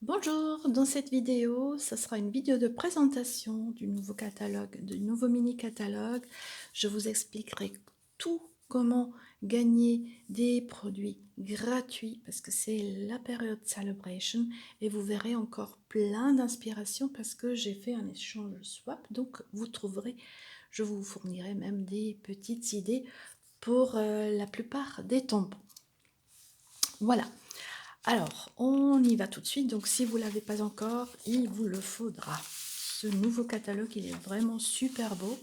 Bonjour, dans cette vidéo, ça sera une vidéo de présentation du nouveau catalogue, du nouveau mini catalogue. Je vous expliquerai tout comment gagner des produits gratuits parce que c'est la période Celebration et vous verrez encore plein d'inspiration parce que j'ai fait un échange swap, donc vous trouverez, je vous fournirai même des petites idées pour la plupart des tampons. Voilà. Alors, on y va tout de suite. Donc, si vous ne l'avez pas encore, il vous le faudra. Ce nouveau catalogue, il est vraiment super beau.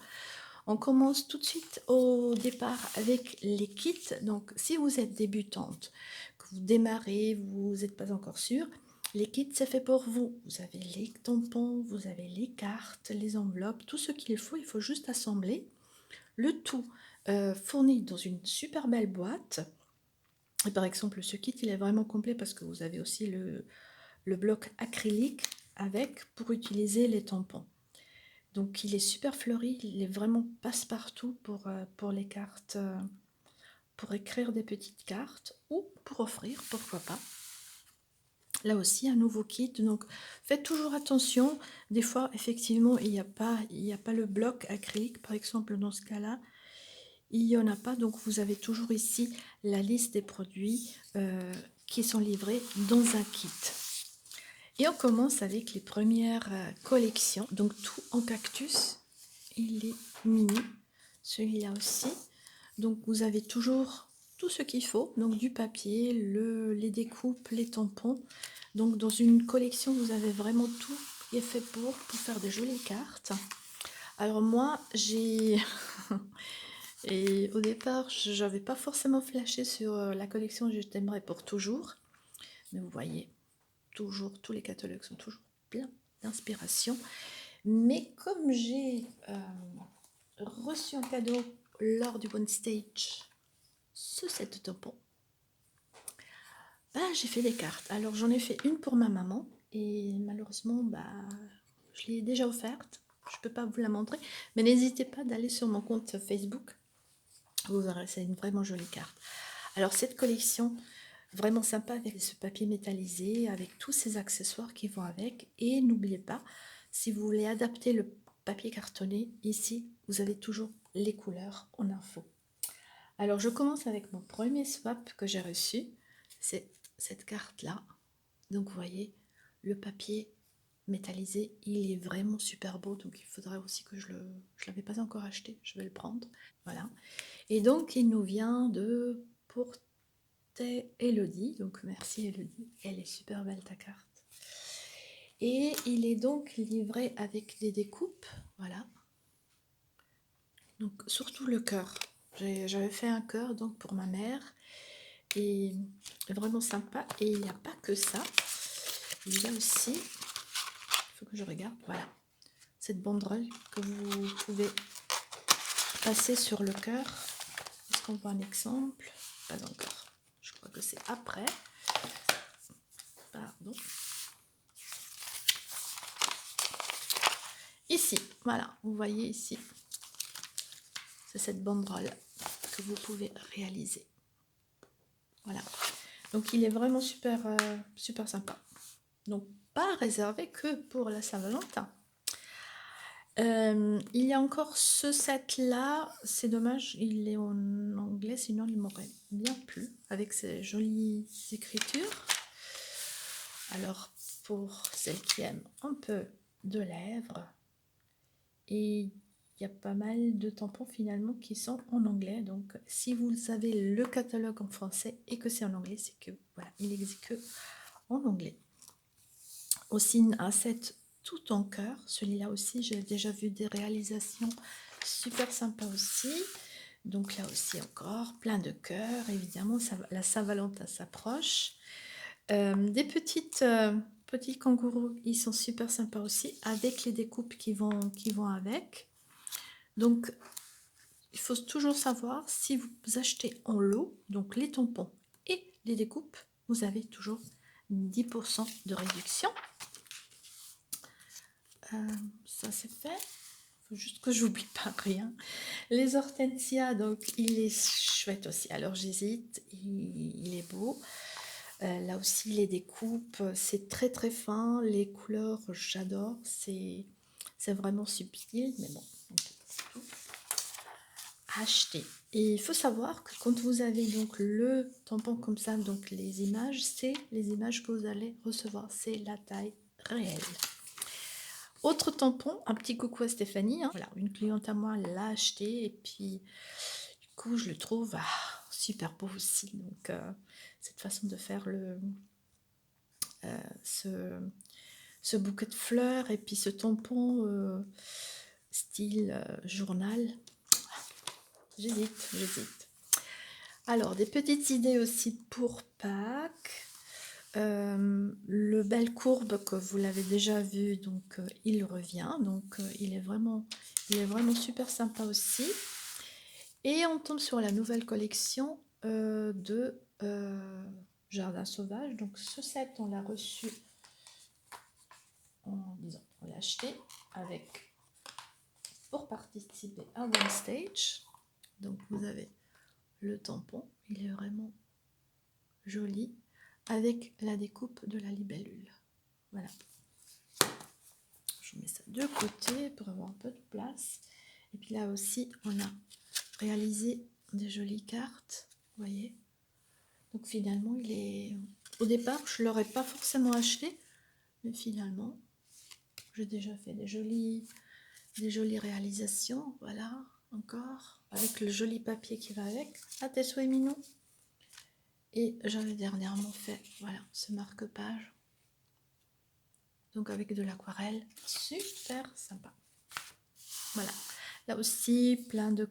On commence tout de suite au départ avec les kits. Donc, si vous êtes débutante, que vous démarrez, vous n'êtes pas encore sûr, les kits, c'est fait pour vous. Vous avez les tampons, vous avez les cartes, les enveloppes, tout ce qu'il faut juste assembler. Le tout fourni dans une super belle boîte. Et par exemple, ce kit, il est vraiment complet parce que vous avez aussi le bloc acrylique avec pour utiliser les tampons. Donc, il est super fleuri, il est vraiment passe-partout pour les cartes, pour écrire des petites cartes ou pour offrir, pourquoi pas. Là aussi, un nouveau kit, donc faites toujours attention. Des fois, effectivement, il n'y a pas le bloc acrylique, par exemple, dans ce cas-là. Il n'y en a pas, donc vous avez toujours ici la liste des produits qui sont livrés dans un kit. Et on commence avec les premières collections. Donc tout en cactus, il est mini, celui-là aussi. Donc vous avez toujours tout ce qu'il faut, donc du papier, les découpes, les tampons. Donc dans une collection, vous avez vraiment tout qui est fait pour faire des jolies cartes. Alors moi, j'ai... Et au départ, je n'avais pas forcément flashé sur la collection Je t'aimerai pour toujours. Mais vous voyez, toujours, tous les catalogues sont toujours pleins d'inspiration. Mais comme j'ai reçu en cadeau lors du One Stage ce set de tampons, j'ai fait des cartes. Alors j'en ai fait une pour ma maman et malheureusement, je l'ai déjà offerte. Je ne peux pas vous la montrer, mais n'hésitez pas d'aller sur mon compte Facebook. Vous verrez, c'est une vraiment jolie carte. Alors cette collection, vraiment sympa avec ce papier métallisé, avec tous ces accessoires qui vont avec. Et n'oubliez pas, si vous voulez adapter le papier cartonné, ici, vous avez toujours les couleurs en info. Alors je commence avec mon premier swap que j'ai reçu. C'est cette carte-là. Donc vous voyez, le papier métallisé, il est vraiment super beau. Donc il faudrait aussi que je l'avais pas encore acheté. Je vais le prendre. Voilà. Et donc il nous vient de Elodie, donc merci Elodie, elle est super belle ta carte. Et il est donc livré avec des découpes, voilà. Donc surtout le cœur. J'avais fait un cœur donc pour ma mère et vraiment sympa. Et il n'y a pas que ça, il y a aussi, il faut que je regarde, voilà, cette banderole que vous pouvez passer sur le cœur. Est-ce qu'on voit un exemple? Pas encore. Je crois que c'est après. Pardon. Ici, voilà, vous voyez ici, c'est cette banderole que vous pouvez réaliser. Voilà, donc il est vraiment super, super sympa. Donc pas réservé que pour la Saint-Valentin. Il y a encore ce set là, c'est dommage, il est en anglais, sinon il m'aurait bien plu avec ces jolies écritures. Alors pour celles qui aiment un peu de lèvres, et il y a pas mal de tampons finalement qui sont en anglais. Donc si vous avez le catalogue en français et que c'est en anglais, c'est que voilà, il n'existe que en anglais. Aussi un set tout en cœur. Celui-là aussi, j'ai déjà vu des réalisations super sympas aussi. Donc là aussi encore, plein de cœurs. Évidemment, la Saint-Valentin s'approche. Des petits kangourous, ils sont super sympas aussi, avec les découpes qui vont avec. Donc, il faut toujours savoir, si vous achetez en lot, donc les tampons et les découpes, vous avez toujours 10% de réduction. Ça c'est fait. juste que j'oublie pas rien. Les hortensias, donc il est chouette aussi. Alors j'hésite, il est beau. Là aussi les découpes, c'est très très fin. Les couleurs, j'adore. C'est vraiment subtil, mais bon, c'est tout. Acheter. Et il faut savoir que quand vous avez donc le tampon comme ça, donc les images, c'est les images que vous allez recevoir. C'est la taille réelle. Autre tampon, un petit coucou à Stéphanie, hein. Voilà, une cliente à moi l'a acheté et puis du coup je le trouve super beau aussi. Donc cette façon de faire ce bouquet de fleurs et puis ce tampon style journal, j'hésite. Alors des petites idées aussi pour Pâques. Le belle courbe que vous l'avez déjà vu, donc il revient, donc il est vraiment super sympa aussi. Et on tombe sur la nouvelle collection de Jardin Sauvage. Donc ce set on l'a reçu on l'a acheté avec pour participer à One Stage. Donc vous avez le tampon, il est vraiment joli, avec la découpe de la libellule. Voilà. Je mets ça de côté pour avoir un peu de place. Et puis là aussi, on a réalisé des jolies cartes. Vous voyez. Donc finalement, il est... Au départ, je ne l'aurais pas forcément acheté. Mais finalement, j'ai déjà fait des jolies réalisations. Voilà, encore. Avec le joli papier qui va avec. À tes souhaits, Minou. Et j'avais dernièrement fait, voilà, ce marque-page. Donc avec de l'aquarelle, super sympa. Voilà, là aussi plein de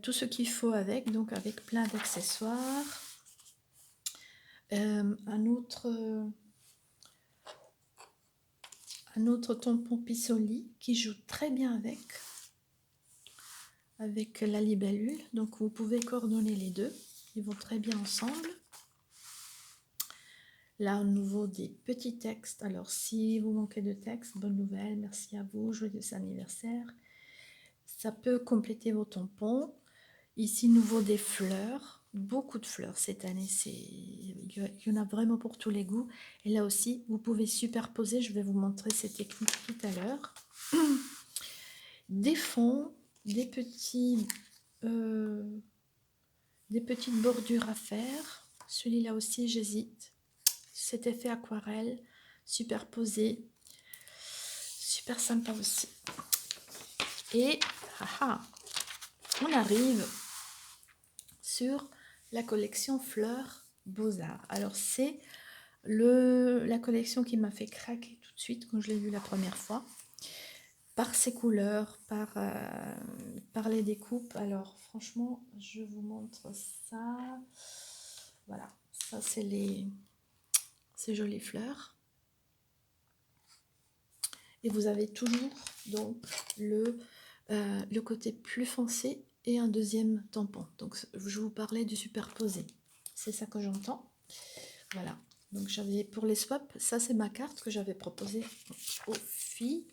tout ce qu'il faut avec, donc avec plein d'accessoires. Un autre tampon Pisoli qui joue très bien avec la libellule. Donc vous pouvez coordonner les deux, ils vont très bien ensemble. Là, au niveau des petits textes, alors si vous manquez de texte, bonne nouvelle, merci à vous, joyeux anniversaire. Ça peut compléter vos tampons. Ici, nouveau des fleurs, beaucoup de fleurs cette année, il y en a vraiment pour tous les goûts. Et là aussi, vous pouvez superposer, je vais vous montrer cette technique tout à l'heure. Des fonds, des petites bordures à faire. Celui-là aussi, j'hésite. Cet effet aquarelle, superposé, super sympa aussi. Et on arrive sur la collection Fleurs Beaux-Arts. Alors c'est la collection qui m'a fait craquer tout de suite quand je l'ai vue la première fois. Par ses couleurs, par les découpes. Alors franchement, je vous montre ça. Voilà, ça c'est ces jolies fleurs. Et vous avez toujours donc le côté plus foncé et un deuxième tampon. Donc je vous parlais du superposé. C'est ça que j'entends. Voilà. Donc j'avais pour les swaps, ça c'est ma carte que j'avais proposée aux filles.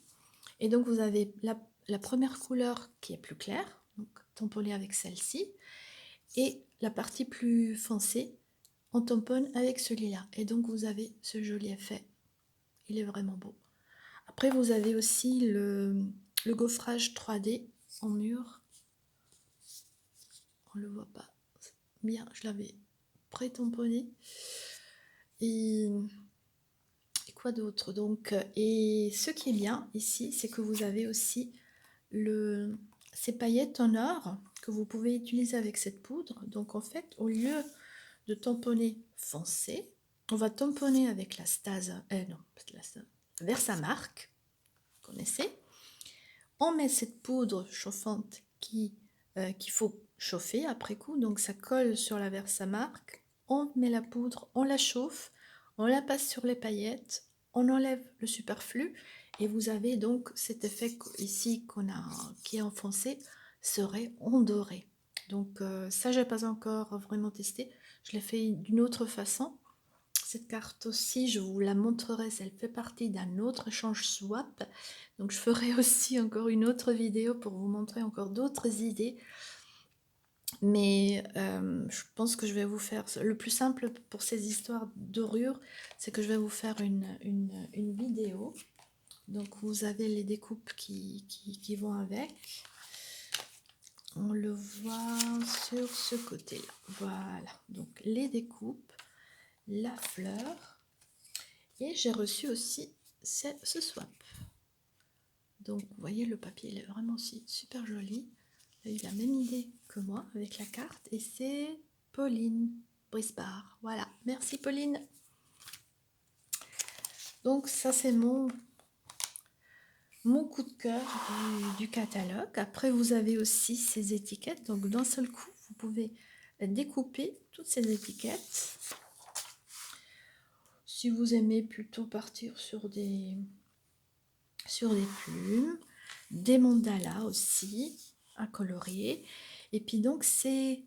Et donc vous avez la première couleur qui est plus claire, donc tamponnée avec celle-ci. Et la partie plus foncée, on tamponne avec celui-là. Et donc vous avez ce joli effet. Il est vraiment beau. Après, vous avez aussi le gaufrage 3D en mur. On ne le voit pas bien, je l'avais pré-tamponné. Et quoi d'autre donc? Et ce qui est bien ici, c'est que vous avez aussi ces paillettes en or que vous pouvez utiliser avec cette poudre. Donc en fait, au lieu de tamponner foncé, on va tamponner avec la Stase, Versamark, vous connaissez. On met cette poudre chauffante qu'il faut chauffer après coup, donc ça colle sur la Versamark. On met la poudre, on la chauffe, on la passe sur les paillettes, on enlève le superflu et vous avez donc cet effet ici qui est enfoncé serait en doré. Donc ça j'ai pas encore vraiment testé, je l'ai fait d'une autre façon. Cette carte aussi, je vous la montrerai, elle fait partie d'un autre échange swap. Donc je ferai aussi encore une autre vidéo pour vous montrer encore d'autres idées. Mais je pense que je vais vous faire... Le plus simple pour ces histoires dorures, c'est que je vais vous faire une vidéo. Donc vous avez les découpes qui vont avec. On le voit sur ce côté-là. Voilà, donc les découpes, la fleur. Et j'ai reçu aussi ce swap. Donc vous voyez, le papier il est vraiment aussi super joli. Il a eu la même idée que moi avec la carte. Et c'est Pauline Brisbard. Voilà, merci Pauline. Donc ça c'est mon coup de cœur du catalogue. Après vous avez aussi ces étiquettes. Donc d'un seul coup, vous pouvez découper toutes ces étiquettes. Si vous aimez plutôt partir sur des plumes, des mandalas aussi à colorier. Et puis donc c'est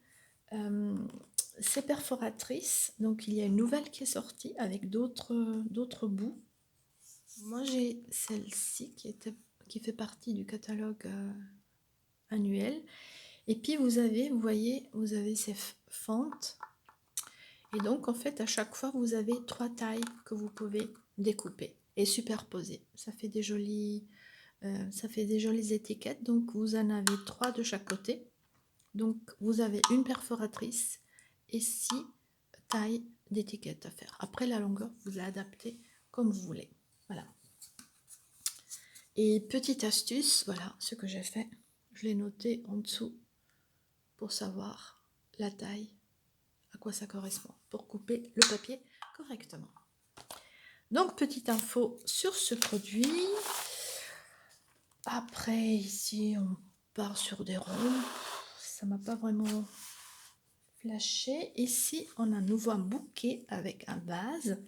perforatrices. Donc il y a une nouvelle qui est sortie avec d'autres bouts. Moi j'ai celle-ci qui fait partie du catalogue annuel. Et puis vous voyez, vous avez ces fentes. Et donc en fait à chaque fois vous avez 3 tailles que vous pouvez découper et superposer. Ça fait des jolies étiquettes. Donc vous en avez 3 de chaque côté. Donc vous avez une perforatrice et 6 tailles d'étiquettes à faire. Après la longueur, vous l'adaptez comme vous voulez. Voilà. Et petite astuce, voilà ce que j'ai fait. Je l'ai noté en dessous pour savoir la taille, à quoi ça correspond, pour couper le papier correctement. Donc petite info sur ce produit. Après ici on part sur des ronds. Ça m'a pas vraiment flashé. Ici on a un nouveau bouquet avec un vase.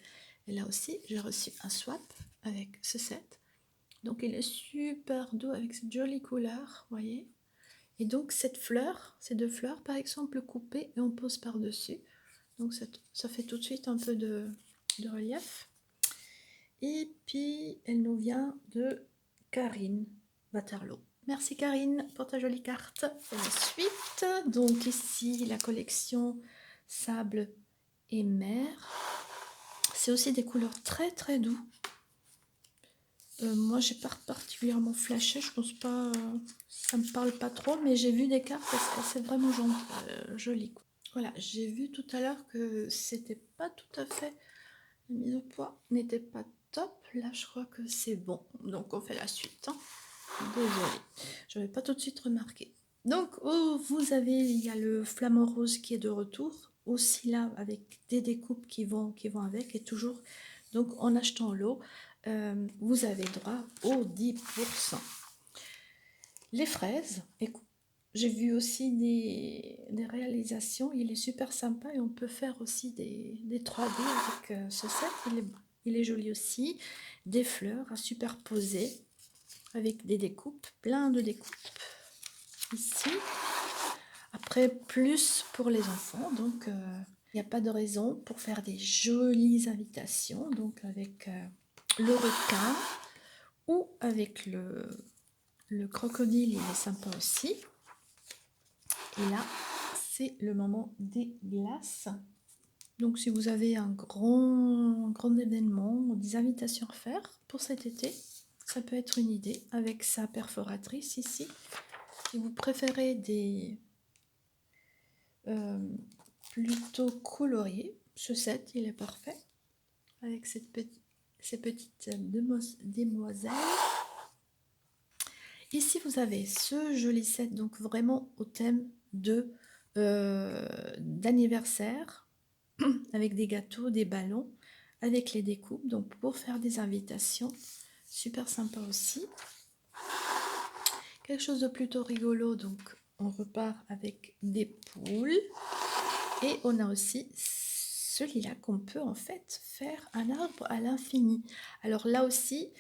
Et là aussi j'ai reçu un swap avec ce set. Donc il est super doux avec cette jolie couleur, voyez. Et donc cette fleur, ces 2 fleurs par exemple coupées et on pose par dessus. Donc ça fait tout de suite un peu de relief. Et puis elle nous vient de Karine Waterloo. Merci Karine pour ta jolie carte. Et la suite, donc ici la collection sable et mer. C'est aussi des couleurs très très doux. Moi j'ai pas particulièrement flashé, je pense pas, ça me parle pas trop, mais j'ai vu des cartes parce que c'est vraiment joli. Voilà, j'ai vu tout à l'heure que c'était pas tout à fait, la mise au point n'était pas top. Là je crois que c'est bon, donc on fait la suite, hein. Désolée, je n'avais pas tout de suite remarqué. Donc vous avez, il y a le flamant rose qui est de retour, aussi là avec des découpes qui vont avec, et toujours donc en achetant l'eau, vous avez droit aux 10%. Les fraises, j'ai vu aussi des réalisations, il est super sympa et on peut faire aussi des 3D avec ce set, il est joli aussi. Des fleurs à superposer avec des découpes, plein de découpes ici. Après, plus pour les enfants, donc il n'y a pas de raison pour faire des jolies invitations, donc avec le requin ou avec le crocodile, il est sympa aussi. Et là, c'est le moment des glaces. Donc si vous avez un grand événement ou des invitations à faire pour cet été, ça peut être une idée avec sa perforatrice ici. Si vous préférez des plutôt coloriés, ce set il est parfait avec ces petites demoiselles. Ici vous avez ce joli set, donc vraiment au thème d'anniversaire, avec des gâteaux, des ballons, avec les découpes, donc pour faire des invitations, super sympa aussi. Quelque chose de plutôt rigolo, donc on repart avec des poules. Et on a aussi celui-là qu'on peut en fait faire un arbre à l'infini. Alors là aussi,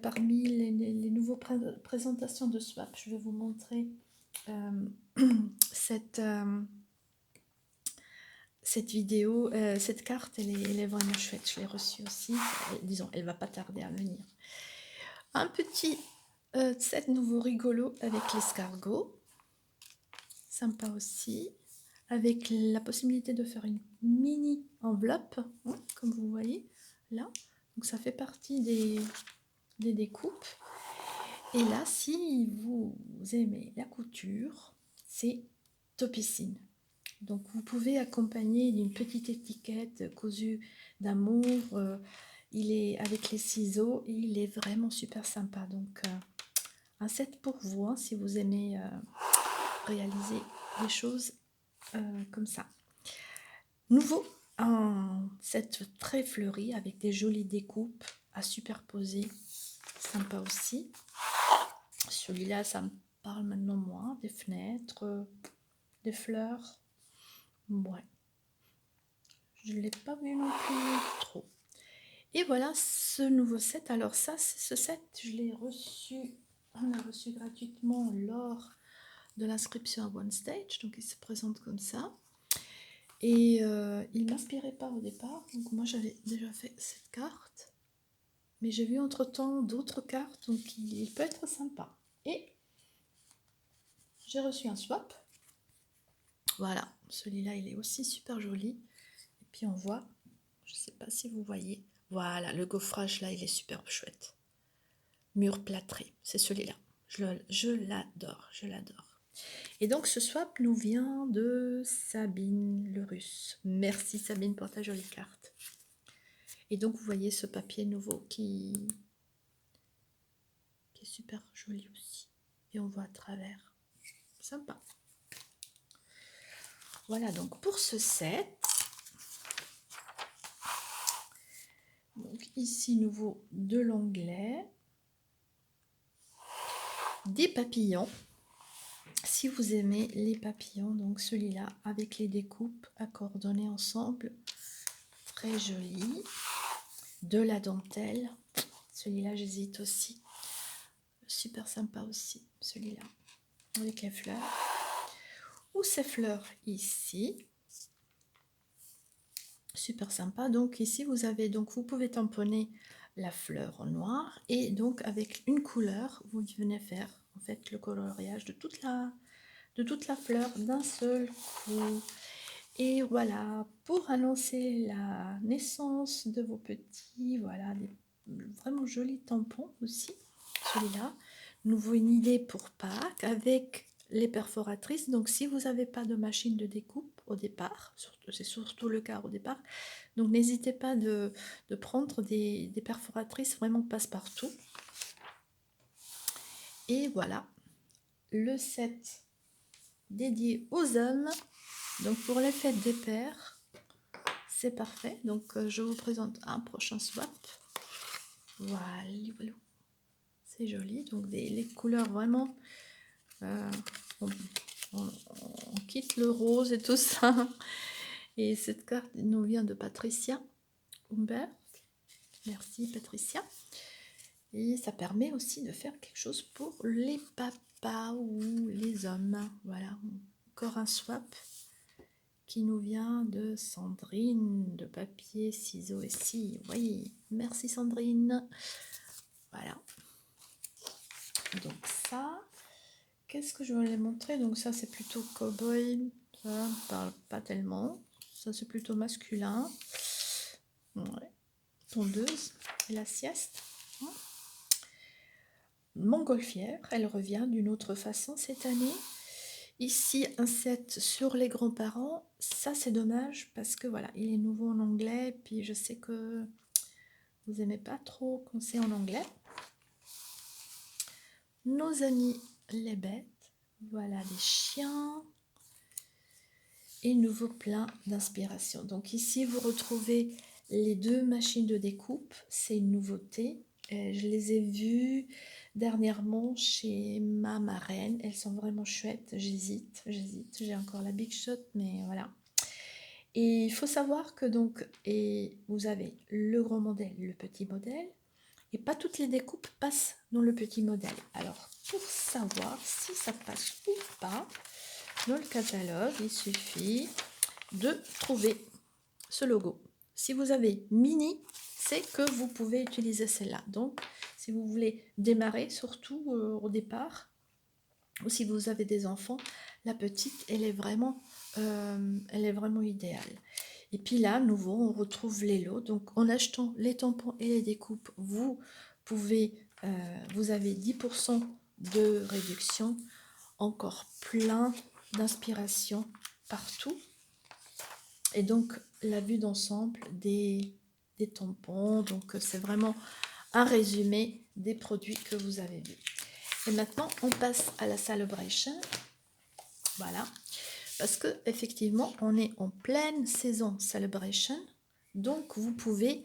parmi les nouveaux présentations de swap, je vais vous montrer cette vidéo, cette carte, elle est vraiment chouette. Je l'ai reçue aussi. Disons, elle va pas tarder à venir. Un petit set nouveau rigolo avec l'escargot. Sympa aussi. Avec la possibilité de faire une mini enveloppe, hein, comme vous voyez là. Donc ça fait partie des découpes. Et là, si vous aimez la couture, c'est topissime. Donc vous pouvez accompagner d'une petite étiquette cousue d'amour. Il est avec les ciseaux et il est vraiment super sympa. Donc un set pour vous, hein, si vous aimez réaliser des choses comme ça. Nouveau, un set très fleuri avec des jolies découpes à superposer. Sympa aussi. Celui-là, ça me parle maintenant moins. Des fenêtres, des fleurs. Ouais. Je ne l'ai pas vu non plus trop. Et voilà ce nouveau set. Alors ça, ce set, je l'ai reçu, on l'a reçu gratuitement lors de l'inscription à OneStage. Donc il se présente comme ça. Et il ne m'inspirait pas au départ. Donc moi j'avais déjà fait cette carte. Mais j'ai vu entre-temps d'autres cartes. Donc il peut être sympa. Et j'ai reçu un swap. Voilà, celui-là il est aussi super joli. Et puis on voit, je ne sais pas si vous voyez, voilà, le gaufrage là il est super chouette. Mur plâtré, c'est celui-là. Je l'adore, je l'adore. Et donc ce swap nous vient de Sabine le Russe. Merci Sabine pour ta jolie carte. Et donc vous voyez ce papier nouveau qui est super joli aussi. Et on voit à travers. Sympa. Voilà donc pour ce set. Donc ici nouveau de l'onglet. Des papillons. Si vous aimez les papillons, donc celui-là avec les découpes à coordonner ensemble. Très joli. De la dentelle. Celui-là j'hésite aussi. Super sympa aussi celui-là. Avec les fleurs. Ou ces fleurs ici. Super sympa. Donc ici vous avez, donc vous pouvez tamponner la fleur en noir et donc avec une couleur vous venez faire en fait le coloriage de toute la fleur d'un seul coup. Et voilà, pour annoncer la naissance de vos petits, voilà, des vraiment jolis tampons aussi. Celui-là, nouveau une idée pour Pâques avec les perforatrices. Donc si vous n'avez pas de machine de découpe au départ, c'est surtout le cas au départ, donc n'hésitez pas de prendre des perforatrices vraiment passe-partout. Et voilà, le set dédié aux hommes. Donc pour les fêtes des pères, c'est parfait. Donc je vous présente un prochain swap. Voilà, c'est joli. Donc les couleurs vraiment, on quitte le rose et tout ça. Et cette carte nous vient de Patricia Humbert. Merci Patricia. Et ça permet aussi de faire quelque chose pour les papas ou les hommes. Voilà, encore un swap qui nous vient de Sandrine, de papier, ciseaux et scie. Oui, merci Sandrine. Voilà. Donc ça, qu'est-ce que je voulais montrer? Donc ça, c'est plutôt cow-boy. Ça ne parle pas tellement. Ça, c'est plutôt masculin. Ouais. Tondeuse et la sieste. Montgolfière, elle revient d'une autre façon cette année. Ici, un set sur les grands-parents. Ça, c'est dommage parce que voilà, il est nouveau en anglais. Puis je sais que vous n'aimez pas trop quand c'est en anglais. Nos amis les bêtes. Voilà, des chiens. Et nouveau plein d'inspiration. Donc ici, vous retrouvez les deux machines de découpe. C'est une nouveauté. Je les ai vues dernièrement chez ma marraine. Elles sont vraiment chouettes. J'hésite. J'ai encore la Big Shot, mais voilà. Et il faut savoir que donc, et vous avez le gros modèle, le petit modèle. Et pas toutes les découpes passent dans le petit modèle. Alors, pour savoir si ça passe ou pas, dans le catalogue, il suffit de trouver ce logo. Si vous avez mini, c'est que vous pouvez utiliser celle-là. Donc, si vous voulez démarrer, surtout au départ, ou si vous avez des enfants, la petite, elle est vraiment idéale. Et puis là, à nouveau, on retrouve les lots. Donc, en achetant les tampons et les découpes, vous avez 10% de réduction. Encore plein d'inspiration partout. Et donc, la vue d'ensemble des tampons. Donc, c'est vraiment un résumé des produits que vous avez vus. Et maintenant, on passe à la celebration. Voilà. Parce que effectivement, on est en pleine saison celebration. Donc, vous pouvez,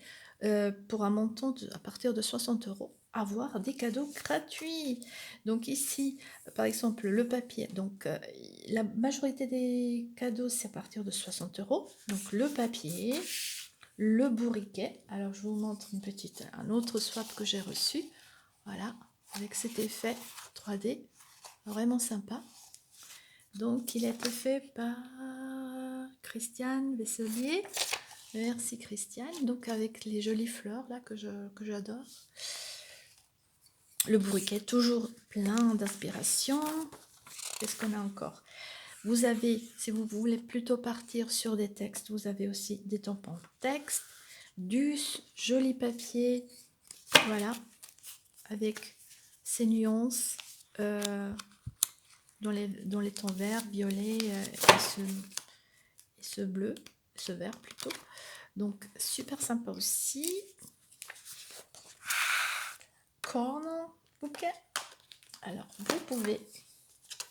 pour un montant à partir de 60 €, avoir des cadeaux gratuits. Donc ici, par exemple, le papier. Donc, la majorité des cadeaux, c'est à partir de 60 €. Donc, le papier, le bourriquet. Alors, je vous montre un autre swap que j'ai reçu. Voilà, avec cet effet 3D. Vraiment sympa. Donc, il a été fait par Christiane Vesselier. Merci Christiane. Donc, avec les jolies fleurs là que j'adore. Le bourriquet, toujours plein d'inspiration. Qu'est-ce qu'on a encore? Vous avez, si vous voulez plutôt partir sur des textes, vous avez aussi des tampons texte, du joli papier, voilà, avec ces nuances dans les tons verts, violets et ce bleu, ce vert plutôt. Donc, super sympa aussi. Corn bouquet. Alors, vous pouvez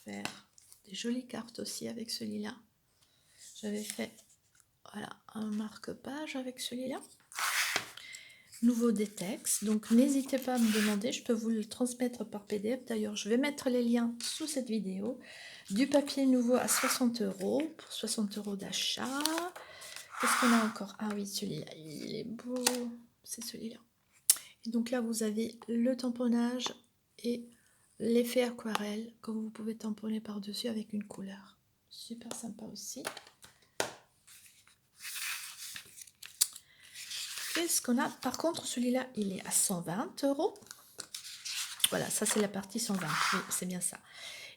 faire des jolies cartes aussi avec celui-là. J'avais fait, voilà, un marque-page avec celui-là. Nouveau des textes. Donc, n'hésitez pas à me demander. Je peux vous le transmettre par PDF. D'ailleurs, je vais mettre les liens sous cette vidéo. Du papier nouveau à 60 € pour 60 € d'achat. Qu'est-ce qu'on a encore? Ah oui, celui-là, il est beau. C'est celui-là. Et donc là, vous avez le tamponnage et l'effet aquarelle que vous pouvez tamponner par-dessus avec une couleur. Super sympa aussi. Qu'est-ce qu'on a? Par contre, celui-là, il est à 120 €. Voilà, ça c'est la partie 120. Oui, c'est bien ça.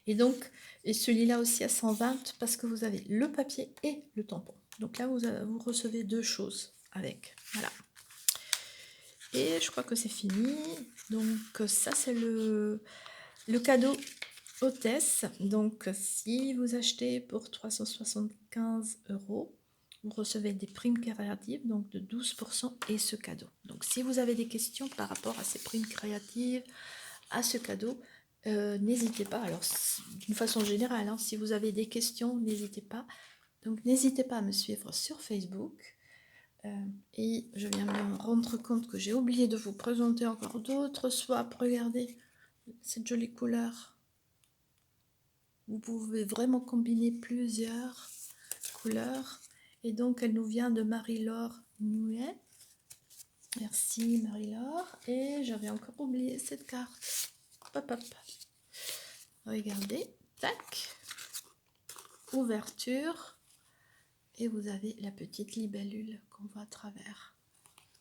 Et donc, et celui-là aussi à 120 parce que vous avez le papier et le tampon. Donc là, vous recevez deux choses avec. Voilà. Et je crois que c'est fini. Donc ça, c'est le cadeau hôtesse. Donc si vous achetez pour 375 €, vous recevez des primes créatives, donc de 12% et ce cadeau. Donc si vous avez des questions par rapport à ces primes créatives, à ce cadeau, n'hésitez pas. Alors d'une façon générale, hein, si vous avez des questions, n'hésitez pas. Donc n'hésitez pas à me suivre sur Facebook. Et je viens de me rendre compte que j'ai oublié de vous présenter encore d'autres swaps. Regardez cette jolie couleur. Vous pouvez vraiment combiner plusieurs couleurs. Et donc, elle nous vient de Marie-Laure Nouet. Merci Marie-Laure. Et j'avais encore oublié cette carte. Hop, hop. Regardez. Tac. Ouverture. Et vous avez la petite libellule qu'on voit à travers.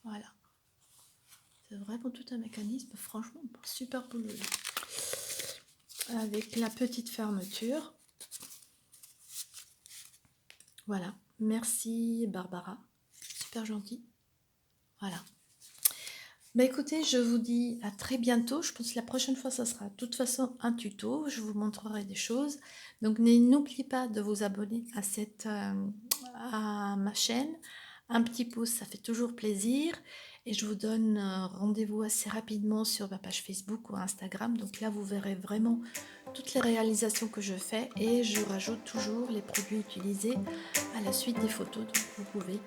Voilà. C'est vraiment tout un mécanisme, franchement, super boulot. Avec la petite fermeture. Voilà. Merci Barbara. Super gentil. Voilà. Bah écoutez, je vous dis à très bientôt. Je pense que la prochaine fois, ça sera de toute façon un tuto. Je vous montrerai des choses. Donc n'oubliez pas de vous abonner à ma chaîne. Un petit pouce, ça fait toujours plaisir. Et je vous donne rendez-vous assez rapidement sur ma page Facebook ou Instagram. Donc là, vous verrez vraiment toutes les réalisations que je fais. Et je rajoute toujours les produits utilisés à la suite des photos. Donc vous pouvez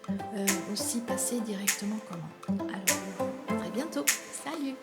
aussi passer directement commande. Alors, à très bientôt. Salut!